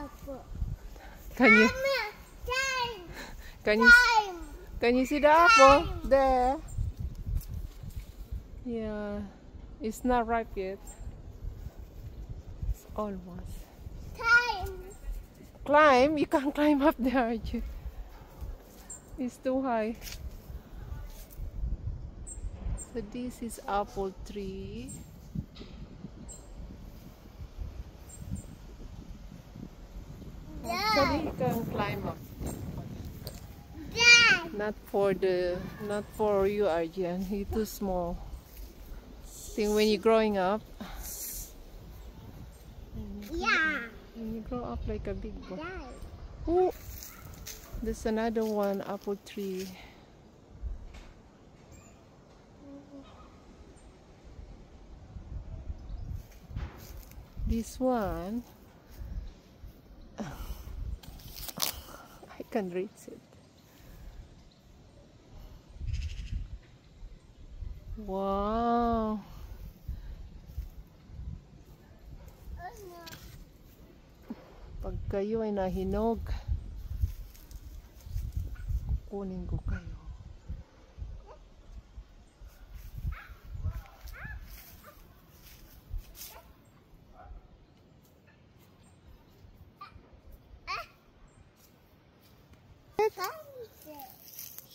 apple. Can you Time. can you Time. can you see the apple there? Yeah, it's not ripe yet. It's almost. Time. Climb? You can't climb up there. It's too high. So this is apple tree. Actually, you can climb up. Dad. Not for you, Arjan. You're too small. Think when you're growing up. Yeah. When you grow up like a big boy. Dad. Oh, there's another one, apple tree. This one, I can reach it. Wow. Pag kayo ay nahinog, kunin ko kayo.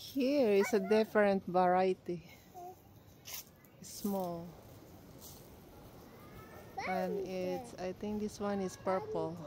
Here is a different variety. Small. And I think this one is purple.